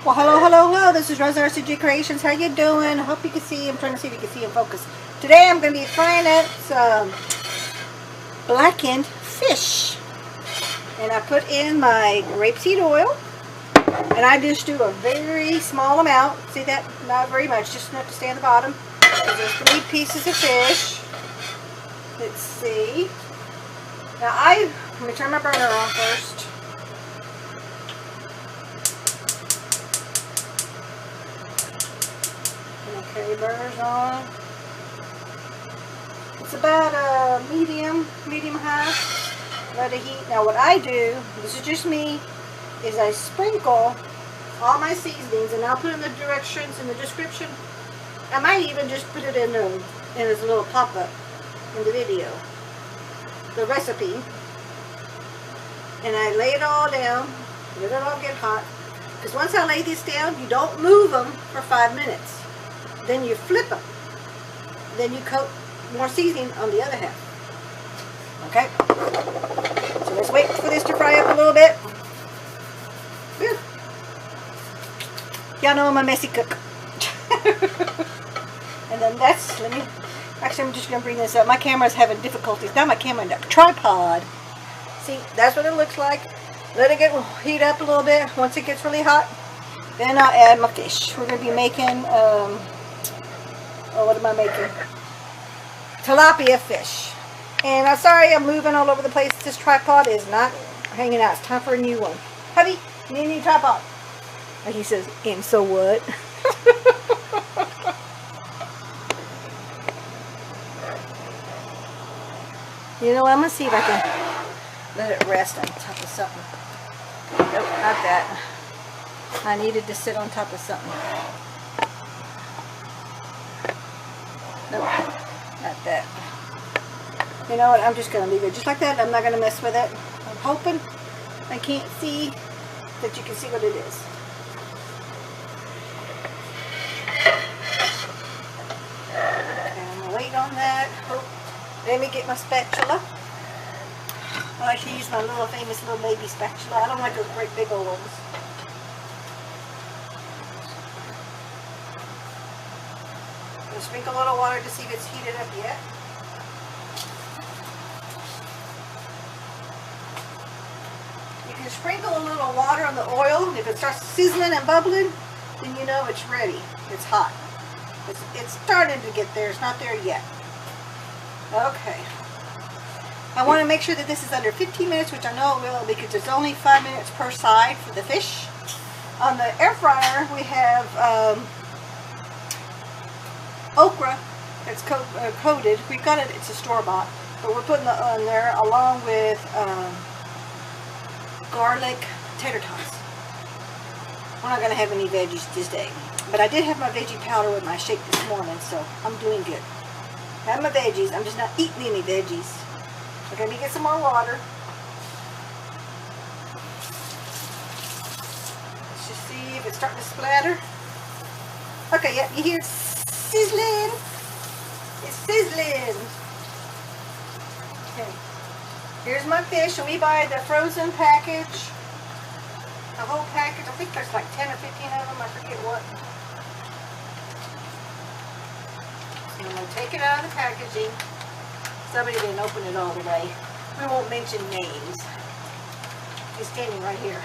Well, hello. This is Rosa Creations. How you doing? I hope you can see. I'm trying to see if you can see in focus. Today I'm going to be frying up some blackened fish. And I put in my rapeseed oil. And I just do a very small amount. See that? Not very much. Just enough to stay on the bottom. There's 3 pieces of fish. Let's see. Now let me turn my burner on first. Okay, burner's on. It's about a medium high. Let it heat. Now what I do, this is just me, is I sprinkle all my seasonings, and I'll put in the directions in the description. I might even just put it in as a little pop-up in the video, the recipe. And I lay it all down, let it all get hot. Because once I lay this down, you don't move them for 5 minutes. Then you flip them. Then you coat more seasoning on the other half. Okay? So let's wait for this to fry up a little bit. Y'all know I'm a messy cook. And then actually I'm just going to bring this up. My camera's having difficulties. Not my camera, the tripod. See, that's what it looks like. Let it heat up a little bit. Once it gets really hot, then I'll add my fish. We're going to be making, what am I making? Tilapia fish. And I'm sorry I'm moving all over the place. This tripod is not hanging out. It's time for a new one. Hubby, you need a new tripod. Like he says, and so what? You know what? I'm going to see if I can let it rest on top of something. Nope, not that. I needed to sit on top of something. Nope, not that. You know what? I'm just going to leave it just like that. I'm not going to mess with it. I'm hoping I can't see that you can see what it is. Wait on that. Oh, let me get my spatula. I like to use my famous little baby spatula. I don't like those great big old ones. I'm going to sprinkle a little water to see if it's heated up yet. You can sprinkle a little water on the oil, and if it starts sizzling and bubbling, then you know it's ready. It's hot. It's starting to get there. It's not there yet. Okay. I want to make sure that this is under 15 minutes, which I know it will because it's only 5 minutes per side for the fish. On the air fryer, we have okra that's coated. We've got it. It's a store-bought, but we're putting it on there along with garlic tater tots. We're not going to have any veggies this day. But I did have my veggie powder with my shake this morning, so I'm doing good. I have my veggies. I'm just not eating any veggies. Okay, let me get some more water. Let's just see if it's starting to splatter. Okay, yeah, you hear it sizzling. It's sizzling. Okay, here's my fish, and we buy the frozen package. The whole package. I think there's like 10 or 15 of them. I forget what. I'm going to take it out of the packaging. Somebody didn't open it all the way. We won't mention names. He's standing right here.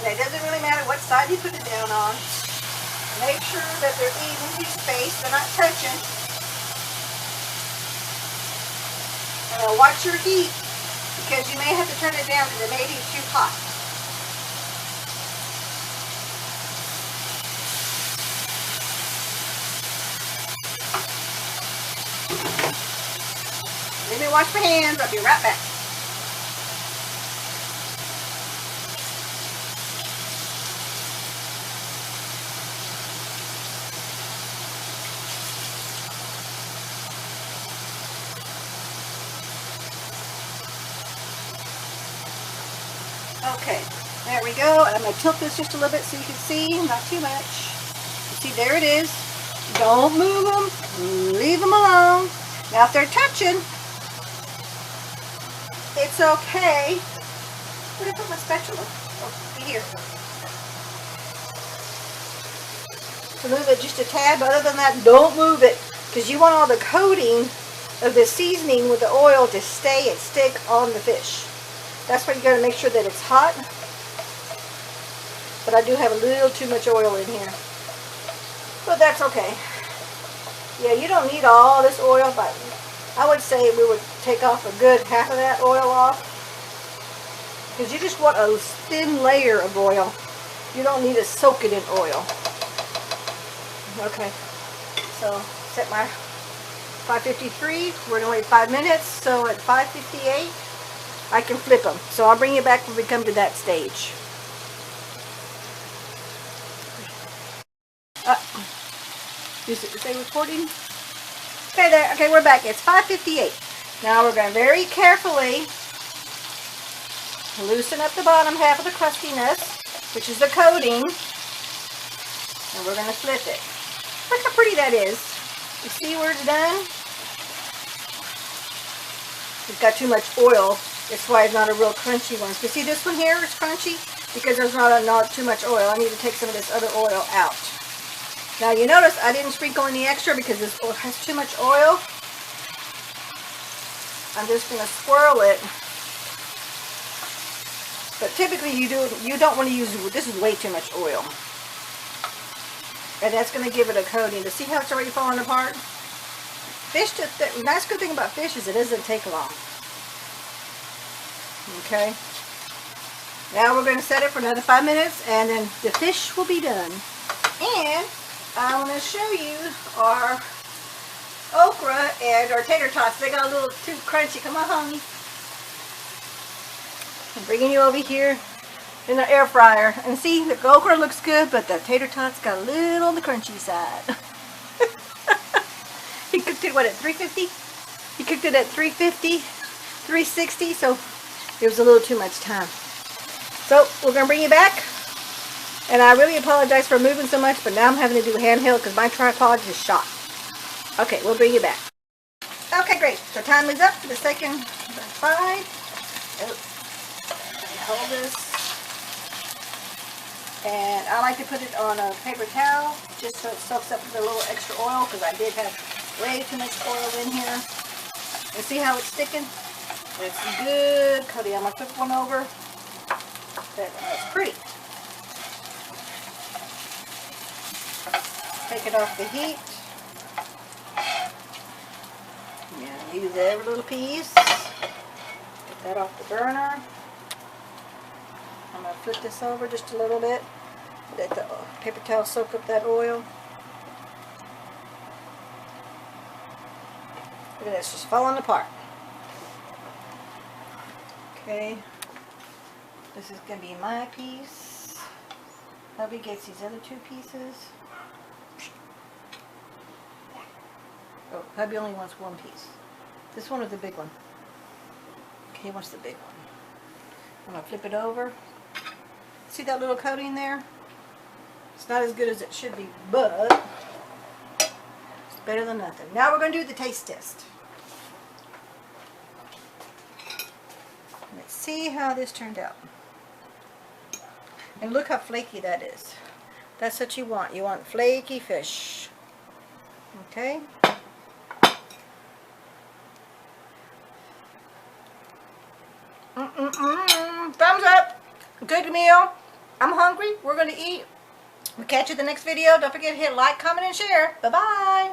And it doesn't really matter what side you put it down on. Make sure that they're evenly spaced, they're not touching. And watch your heat, because you may have to turn it down because it may be too hot. Let me wash my hands. I'll be right back. Okay, There we go. I'm going to tilt this just a little bit so you can see, not too much. See, there it is. Don't move them. Leave them alone. Now, if they're touching, it's okay. Where did I put my spatula? Oh, here. To move it just a tad, but other than that, don't move it. Because you want all the coating of the seasoning with the oil to stay and stick on the fish. That's why you got to make sure that it's hot. But I do have a little too much oil in here. But that's okay. Yeah, you don't need all this oil, but I would say we would take off a good half of that oil off. Because you just want a thin layer of oil. You don't need to soak it in oil. Okay, so set my 553. We're going to wait 5 minutes. So at 5:58, I can flip them. So I'll bring you back when we come to that stage. Is they recording? Okay, there. Okay, we're back. It's 5:58. Now we're going to very carefully loosen up the bottom half of the crustiness, which is the coating, and we're going to flip it. Look how pretty that is. You see where it's done? It's got too much oil. That's why it's not a real crunchy one. You see this one here is crunchy because there's not too much oil. I need to take some of this other oil out. Now you notice I didn't sprinkle any extra because this oil has too much oil. I'm just going to swirl it. But typically you don't want to use, this is way too much oil. And that's going to give it a coating. To see how it's already falling apart? Fish, the nice good thing about fish is it doesn't take long. Okay. Now we're going to set it for another 5 minutes and then the fish will be done. And I want to show you our okra and our tater tots. They got a little too crunchy. Come on, honey. I'm bringing you over here in the air fryer. And see, the okra looks good, but the tater tots got a little on the crunchy side. He cooked it, what, at 350? He cooked it at 350, 360, so it was a little too much time. So, we're going to bring you back. And I really apologize for moving so much, but now I'm having to do handheld because my tripod is shot. Okay, we'll bring you back. Okay, great. So time is up for the second side. Oh, hold this. And I like to put it on a paper towel just so it soaks up with a little extra oil because I did have way too much oil in here. And see how it's sticking? It's good. Cody, I'm going to flip one over. That's pretty. Take it off the heat. Yeah, use every little piece. Get that off the burner. I'm going to flip this over just a little bit. Let the paper towel soak up that oil. Look at this, just falling apart. Okay. This is going to be my piece. Hubby gets these other two pieces. Oh, hubby only wants one piece. This one or the big one? Okay, he wants the big one. I'm going to flip it over. See that little coating there? It's not as good as it should be, but it's better than nothing. Now we're going to do the taste test. Let's see how this turned out. And look how flaky that is. That's what you want. You want flaky fish. Okay? Thumbs up. Good meal. I'm hungry. We're going to eat. We'll catch you in the next video. Don't forget to hit like, comment, and share. Bye-bye.